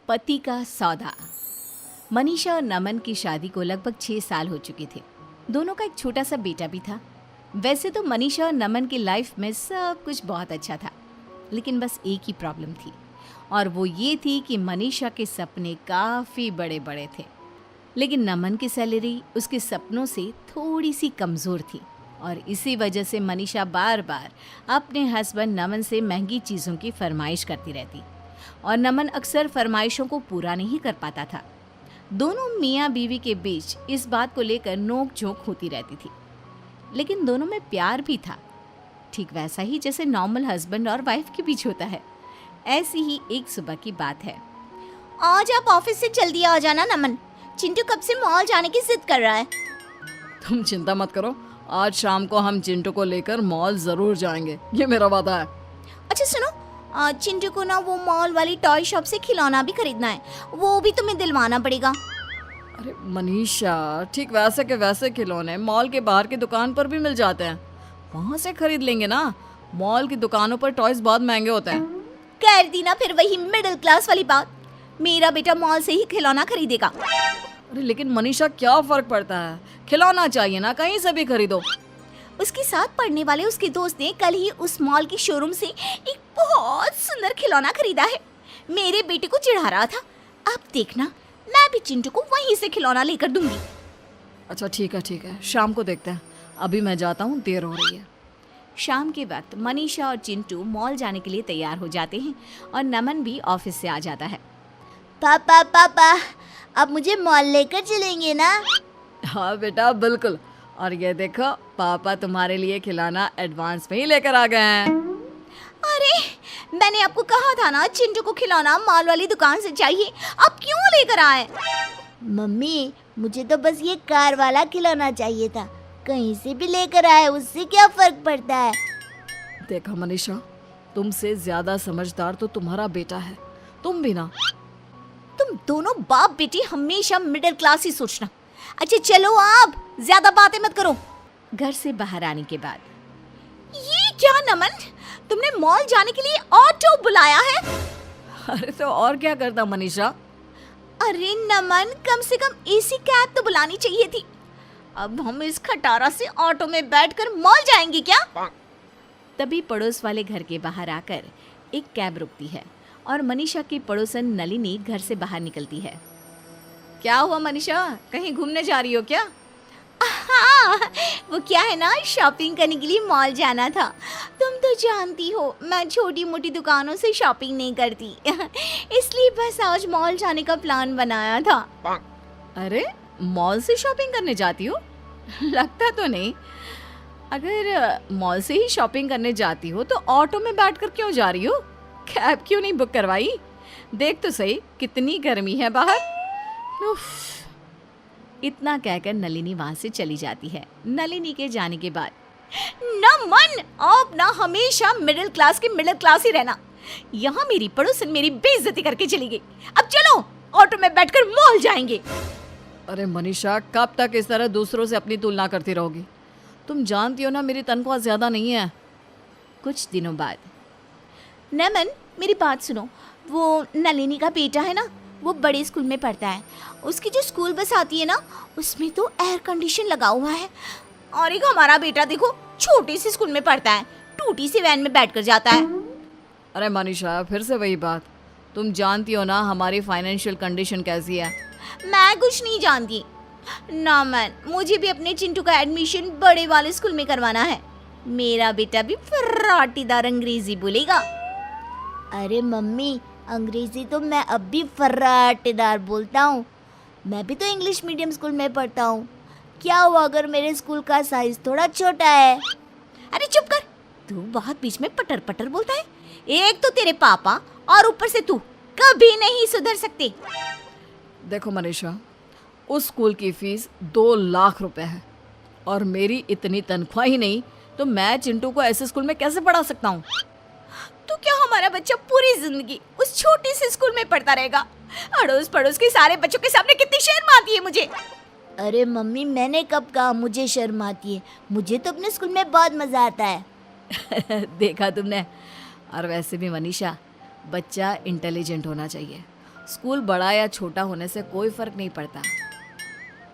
पति का सौदा। मनीषा और नमन की शादी को लगभग 6 साल हो चुके थे। दोनों का एक छोटा सा बेटा भी था। वैसे तो मनीषा और नमन की लाइफ में सब कुछ बहुत अच्छा था, लेकिन बस एक ही प्रॉब्लम थी, और वो ये थी कि मनीषा के सपने काफ़ी बड़े बड़े थे, लेकिन नमन की सैलरी उसके सपनों से थोड़ी सी कमज़ोर थी। और इसी वजह से मनीषा बार बार अपने हस्बैंड नमन से महंगी चीज़ों की फरमाइश करती रहती, और नमन अक्सर फरमाइशों को पूरा नहीं कर पाता था। दोनों मियाँ बीवी के बीच इस बात को लेकर नोक झोंक होती रहती थी, लेकिन दोनों में प्यार भी था, ठीक वैसा ही जैसे नॉर्मल हस्बैंड और वाइफ के बीच होता है। ऐसी ही एक सुबह की बात है। आज आप ऑफिस से जल्दी आ जाना नमन, चिंटू कब से मॉल जाने की जिद कर रहा है। तुम चिंता मत करो, आज शाम को हम चिंटू को लेकर मॉल जरूर जाएंगे, ये मेरा वादा है। अच्छा सुनो, चिंटू को ना वो मॉल वाली टॉय शॉप से खिलौना भी खरीदना है, वो भी तुम्हें दिलवाना पड़ेगा। अरे मनीषा, ठीक वैसे के वैसे खिलौने मॉल के बाहर की दुकान पर भी मिल जाते हैं, वहाँ से खरीद लेंगे ना। मॉल की दुकानों पर टॉयज बहुत महंगे होते हैं। कर दी ना फिर वही मिडिल क्लास वाली बात, मेरा बेटा मॉल से ही खिलौना खरीदेगा। अरे लेकिन मनीषा, क्या फर्क पड़ता है, खिलौना चाहिए ना, कहीं से भी खरीदो। उसके साथ पढ़ने वाले उसके दोस्त ने कल ही उस मॉल की शोरूम से एक बहुत सुंदर खिलौना खरीदा है। मेरे बेटे को चिढ़ा रहा था, अब देखना मैं भी चिंटू को वहीं से खिलौना लेकर दूंगी। अच्छा ठीक है, शाम को देखते हैं, अभी मैं जाता हूँ, देर हो रही है। शाम के वक्त मनीषा और चिंटू मॉल जाने के लिए तैयार हो जाते हैं, और नमन भी ऑफिस से आ जाता है। पापा अब मुझे मॉल लेकर चलेंगे ना? हाँ बेटा, बिल्कुल। और ये देखो, पापा तुम्हारे लिए खिलौना एडवांस में ही लेकर आ गए हैं। अरे मैंने आपको कहा था ना चिंटू को खिलौना मॉल वाली दुकान से चाहिए, आप क्यों लेकर आए? मम्मी, मुझे तो बस ये कार वाला खिलौना चाहिए था, कहीं से भी लेकर आए उससे क्या फर्क पड़ता है। देखा मनीषा, तुमसे ज्यादा समझदार तो तुम्हारा बेटा है, तुम भी ना। तुम दोनों बाप बेटी हमेशा मिडिल क्लास ही सोचना। अच्छा चलो, आप ज्यादा बातें मत करो। घर से बाहर आने के बाद, ये क्या नमन, तुमने मॉल जाने के लिए ऑटो बुलाया है? अरे तो और क्या करता मनीषा। अरे नमन, कम से कम एसी कैब तो बुलानी चाहिए थी। अब हम इस खटारा से ऑटो में बैठकर मॉल जाएंगे क्या? तभी पड़ोस वाले घर के बाहर आकर एक कैब रुकती है, और मनीषा की पड़ोसन नलिनी घर से बाहर निकलती है। क्या हुआ मनीषा, कहीं घूमने जा रही हो क्या? हाँ, वो क्या है ना, शॉपिंग करने के लिए मॉल जाना था। तुम तो जानती हो मैं छोटी मोटी दुकानों से शॉपिंग नहीं करती इसलिए बस आज मॉल जाने का प्लान बनाया था। अरे मॉल से शॉपिंग करने जाती हो? लगता तो नहीं। अगर मॉल से ही शॉपिंग करने जाती हो तो ऑटो में बैठकर क्यों जा रही हो? कैब क्यों नहीं बुक करवाई? देख तो सही कितनी गर्मी है बाहर। उफ। इतना कहकर नलिनी वहां से चली जाती है। नलिनी के जाने के बाद, नमन, आप ना हमेशा मिडिल क्लास की मिडिल क्लास ही रहना। यहाँ मेरी पड़ोसन मेरी बेइज्जती करके चली गई। अब चलो ऑटो में बैठकर मॉल जाएंगे। अरे मनीषा, कब तक इस तरह दूसरों से अपनी तुलना करती रहोगी? तुम जानती हो ना मेरी तनख्वाह ज्यादा नहीं है। कुछ दिनों बाद, नमन मेरी बात सुनो, वो नलिनी का बेटा है ना, वो बड़े स्कूल में पढ़ता है। उसकी जो स्कूल बस आती है ना, उसमें तो एयर कंडीशन लगा हुआ है। और एक हमारा बेटा देखो, छोटे से स्कूल में पढ़ता है, टूटी सी वैन में बैठकर जाता है। अरे मनीषा, फिर से वही बात। तुम जानती हो ना हमारी फाइनेंशियल कंडीशन कैसी है। मैं कुछ नहीं जानती। नमन, मुझे भी अपने चिंटू का एडमिशन बड़े वाले स्कूल में करवाना है। मेरा बेटा भी फर्राटीदार अंग्रेजी बोलेगा। अरे मम्मी, अंग्रेजी तो मैं अब भी फर्राटेदार बोलता हूँ। मैं भी तो इंग्लिश मीडियम स्कूल में पढ़ता हूँ। क्या हुआ अगर मेरे स्कूल का साइज थोड़ा छोटा है? अरे चुप कर, तू बहुत बीच में पटर पटर बोलता है। एक तो तेरे पापा और ऊपर से तू कभी नहीं सुधर सकते। देखो मनीषा, उस स्कूल की फीस 2 लाख रुपए है, और मेरी इतनी तनख्वाह ही नहीं तो मैं चिंटू को ऐसे स्कूल में कैसे पढ़ा सकता हूँ? तो क्या हमारा बच्चा पूरी जिंदगी उस छोटे से स्कूल में पढ़ता रहेगा? अड़ोस पड़ोस के सारे बच्चों के सामने कितनी शर्म आती है मुझे। अरे मम्मी, मैंने कब कहा मुझे शर्म आती है? मुझे तो अपने स्कूल में बहुत मजा आता है। देखा तुमने। और वैसे भी मनीषा, बच्चा इंटेलिजेंट होना चाहिए, स्कूल बड़ा या छोटा होने से कोई फर्क नहीं पड़ता।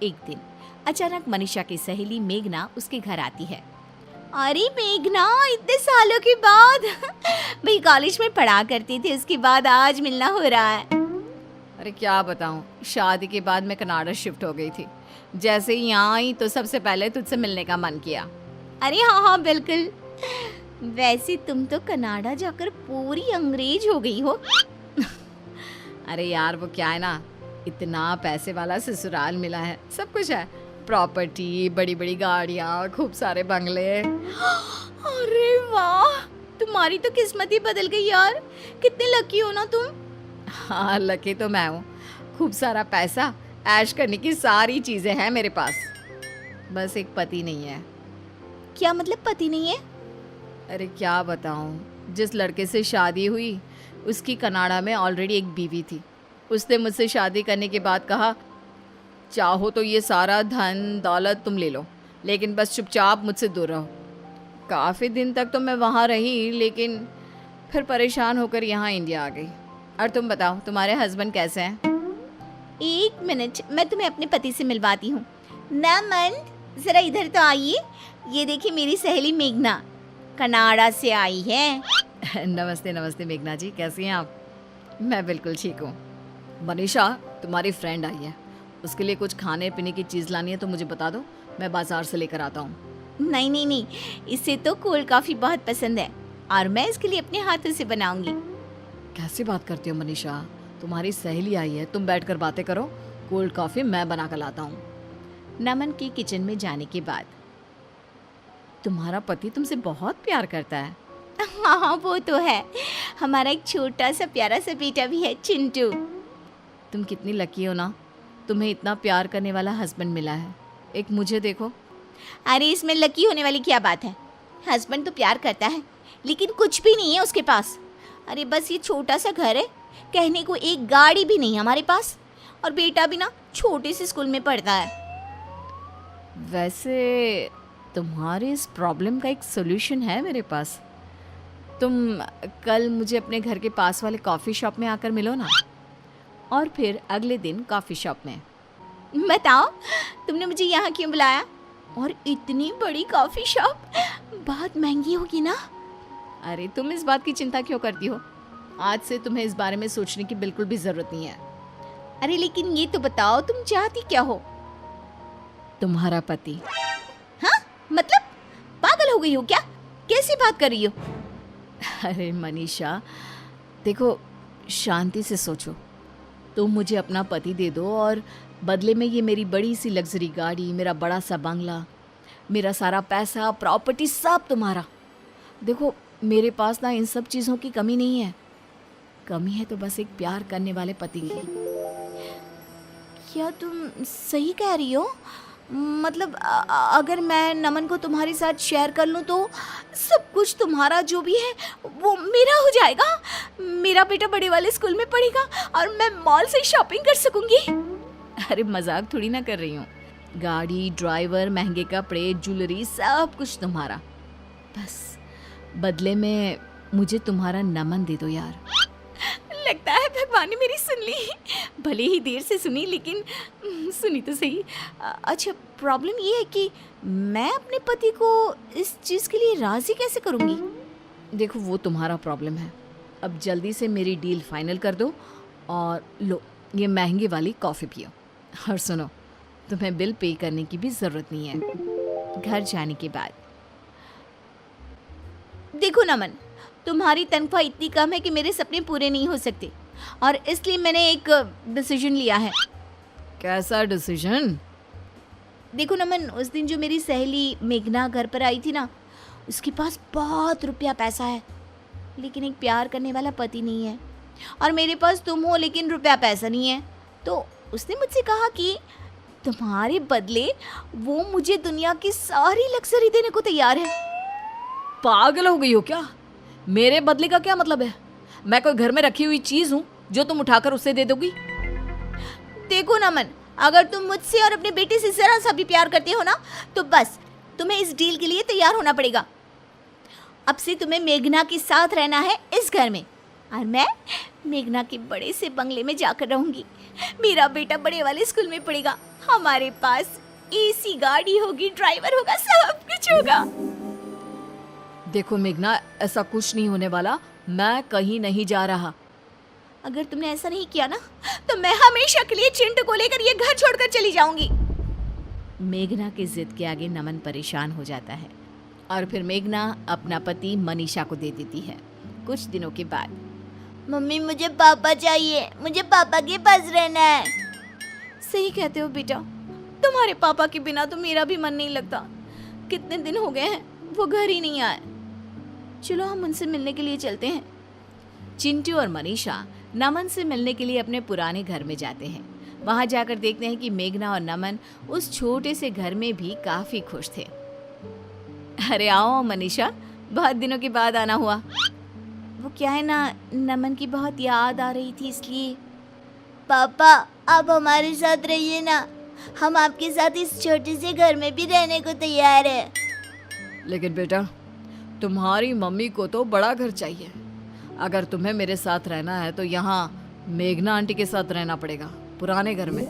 एक दिन अचानक मनीषा की सहेली मेघना उसके घर आती है। अरे मेघना, इतने सालों के बाद भाई कॉलेज में पढ़ा करते थे, उसके बाद आज मिलना हो रहा है। अरे क्या बताऊं, शादी के बाद मैं कनाडा शिफ्ट हो गई थी। जैसे ही यहाँ आई तो सबसे पहले तुझसे मिलने का मन किया। अरे हाँ हाँ बिल्कुल। वैसे तुम तो कनाडा जाकर पूरी अंग्रेज हो गई हो। अरे यार वो क्या है ना, इतना पैसे वाला ससुराल मिला है, सब कुछ है, प्रॉपर्टी, बड़ी बड़ी गाड़ियाँ, खूब सारे बंगले। अरे वाह, तुम्हारी तो किस्मत ही बदल गई यार। कितने लकी हो ना तुम। हाँ लकी तो मैं हूँ, खूब सारा पैसा, ऐश करने की सारी चीजें हैं मेरे पास, बस एक पति नहीं है। क्या मतलब पति नहीं है? अरे क्या बताऊँ, जिस लड़के से शादी हुई उसकी कनाडा में ऑलरेडी एक बीवी थी। उसने मुझसे शादी करने के बाद कहा, चाहो तो ये सारा धन दौलत तुम ले लो, लेकिन बस चुपचाप मुझसे दूर रहो। काफ़ी दिन तक तो मैं वहाँ रही, लेकिन फिर परेशान होकर यहाँ इंडिया आ गई। और तुम बताओ, तुम्हारे हस्बैंड कैसे हैं? एक मिनट, मैं तुम्हें अपने पति से मिलवाती हूँ। नमन, जरा इधर तो आइए। ये देखिए मेरी सहेली मेघना, कनाडा से आई है। नमस्ते नमस्ते मेघना जी, कैसी हैं आप? मैं बिल्कुल ठीक हूँ। मनीषा, तुम्हारी फ्रेंड आई है, उसके लिए कुछ खाने पीने की चीज़ लानी है तो मुझे बता दो, मैं बाजार से लेकर आता हूँ। नहीं नहीं नहीं, इसे तो कोल्ड कॉफी बहुत पसंद है और मैं इसके लिए अपने हाथों से बनाऊंगी। कैसी बात करती हो मनीषा, तुम्हारी सहेली आई है, तुम बैठकर बातें करो, कोल्ड कॉफ़ी मैं बना कर लाता हूँ। नमन के किचन में जाने के बाद, तुम्हारा पति तुमसे बहुत प्यार करता है। हाँ हाँ वो तो है, हमारा एक छोटा सा प्यारा सा बेटा भी है, चिंटू। तुम कितनी लकी हो ना, तुम्हें इतना प्यार करने वाला हस्बैंड मिला है। एक मुझे देखो। अरे इसमें लकी होने वाली क्या बात है, हस्बैंड तो प्यार करता है लेकिन कुछ भी नहीं है उसके पास। अरे बस ये छोटा सा घर है, कहने को एक गाड़ी भी नहीं हमारे पास, और बेटा भी ना छोटे से स्कूल में पढ़ता है। वैसे तुम्हारे इस प्रॉब्लम का एक सोल्यूशन है मेरे पास। तुम कल मुझे अपने घर के पास वाले कॉफ़ी शॉप में आकर मिलो ना। और फिर अगले दिन कॉफ़ी शॉप में। बताओ तुमने मुझे यहाँ क्यों बुलाया? और इतनी बड़ी कॉफ़ी शॉप, बहुत महंगी होगी ना? अरे तुम इस बात की चिंता क्यों करती हो, आज से तुम्हें इस बारे में सोचने की बिल्कुल भी ज़रूरत नहीं है। अरे लेकिन ये तो बताओ तुम चाहती क्या हो? तुम्हारा पति। हाँ मतलब पागल हो गई हो क्या? कैसी बात कर रही हो? अरे मनीषा देखो, शांति से सोचो। तुम मुझे अपना पति दे दो और बदले में ये मेरी बड़ी सी लग्जरी गाड़ी, मेरा बड़ा सा बंगला, मेरा सारा पैसा, प्रॉपर्टी सब तुम्हारा। देखो मेरे पास ना इन सब चीज़ों की कमी नहीं है, कमी है तो बस एक प्यार करने वाले पति की। क्या तुम सही कह रही हो? मतलब अगर मैं नमन को तुम्हारे साथ शेयर कर लूँ तो सब कुछ तुम्हारा जो भी है वो मेरा हो जाएगा। मेरा बेटा बड़े वाले स्कूल में पढ़ेगा और मैं मॉल से शॉपिंग कर सकूंगी। अरे मजाक थोड़ी ना कर रही हूँ, गाड़ी, ड्राइवर, महंगे कपड़े, ज्वेलरी, सब कुछ तुम्हारा। बस बदले में मुझे तुम्हारा नमन दे दो यार। लगता है भगवान ने मेरी सुन ली, भले ही देर से सुनी लेकिन सुनी तो सही। अच्छा प्रॉब्लम ये है कि मैं अपने पति को इस चीज़ के लिए राज़ी कैसे करूँगी? देखो वो तुम्हारा प्रॉब्लम है, अब जल्दी से मेरी डील फाइनल कर दो और लो ये महंगी वाली कॉफ़ी पियो। और सुनो, तुम्हें बिल पे करने की भी ज़रूरत नहीं है। घर जाने के बाद, देखो नमन, तुम्हारी तनख्वाह इतनी कम है कि मेरे सपने पूरे नहीं हो सकते और इसलिए मैंने एक डिसीजन लिया है। कैसा डिसीजन? देखो नमन, उस दिन जो मेरी सहेली मेघना घर पर आई थी ना, उसके पास बहुत रुपया पैसा है लेकिन एक प्यार करने वाला पति नहीं है, और मेरे पास तुम हो लेकिन रुपया पैसा नहीं है। तो उसने मुझसे कहा कि तुम्हारे बदले वो मुझे दुनिया की सारी लग्जरी देने को तैयार है। पागल हो गई हो क्या? मेरे बदले का क्या मतलब है? मैं कोई घर में रखी हुई चीज़ हूँ जो तुम उठाकर उससे दे दोगी? देखो नमन, अगर तुम मुझसे और अपने बेटे से जरा सा भी प्यार करते हो ना तो बस तुम्हें इस डील के लिए तैयार होना पड़ेगा। अब से तुम्हें मेघना के साथ रहना है इस घर में, और मैं मेघना के बड़े से बंगले में जाकर रहूंगी। मेरा बेटा बड़े वाले स्कूल में पढ़ेगा, हमारे पास एसी गाड़ी होगी, ड्राइवर होगा, सब कुछ होगा। देखो मेघना, ऐसा कुछ नहीं होने वाला। मैं कहीं नहीं जा रहा। अगर तुमने ऐसा नहीं किया ना तो मैं हमेशा के लिए चिंटू को लेकर ये घर छोड़कर चली जाऊंगी। मेघना की जिद के आगे नमन परेशान हो जाता है और फिर मेघना अपना पति मनीषा को दे देती है। कुछ दिनों के बाद मम्मी मुझे पापा चाहिए, मुझे पापा के पास रहना है। सही कहते हो बेटा, तुम्हारे पापा के बिना तो मेरा भी मन नहीं लगता। कितने दिन हो गए हैं वो घर ही नहीं आए। चलो हम उनसे मिलने के लिए चलते हैं। चिंटू और मनीषा नमन से मिलने के लिए अपने पुराने घर में जाते हैं। वहां जाकर देखते हैं कि मेघना और नमन उस छोटे से घर में भी काफी खुश थे। अरे आओ मनीषा, बहुत दिनों के बाद आना हुआ। वो क्या है ना, नमन की बहुत याद आ रही थी इसलिए। पापा आप हमारे साथ रहिए ना, हम आपके साथ इस छोटे से घर में भी रहने को तैयार है। लेकिन बेटा, तुम्हारी मम्मी को तो बड़ा घर चाहिए। अगर तुम्हें मेरे साथ रहना है तो यहाँ मेघना आंटी के साथ रहना पड़ेगा, पुराने घर में।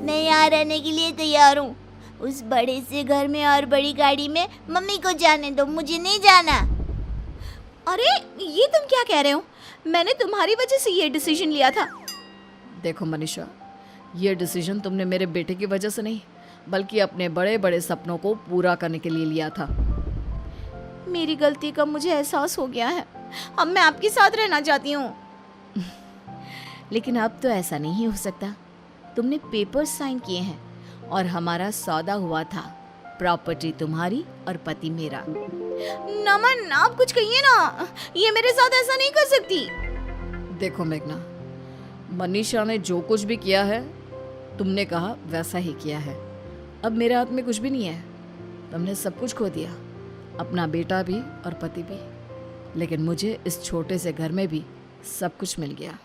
मैं यहाँ रहने के लिए तैयार हूँ। उस बड़े से घर में और बड़ी गाड़ी में मम्मी को जाने दो, मुझे नहीं जाना। अरे ये तुम क्या कह रहे हो? मैंने तुम्हारी वजह से ये डिसीजन लिया था। देखो मनीषा, ये डिसीजन तुमने मेरे बेटे की वजह से नहीं बल्कि अपने बड़े बड़े सपनों को पूरा करने के लिए लिया था। मेरी गलती का मुझे एहसास हो गया है। अब मैं आपके साथ रहना चाहती हूँ। लेकिन अब तो ऐसा नहीं हो सकता। तुमने पेपर्स साइन किए हैं और हमारा सौदा हुआ था। प्रॉपर्टी तुम्हारी और पति मेरा। नमन आप कुछ कहिए ना, ये मेरे साथ ऐसा नहीं कर सकती। देखो मेघना, मनीषा ने जो कुछ भी किया है तुमने कहा वैसा ही किया है। अब मेरे हाथ में कुछ भी नहीं है। तुमने सब कुछ खो दिया, अपना बेटा भी और पति भी। लेकिन मुझे इस छोटे से घर में भी सब कुछ मिल गया।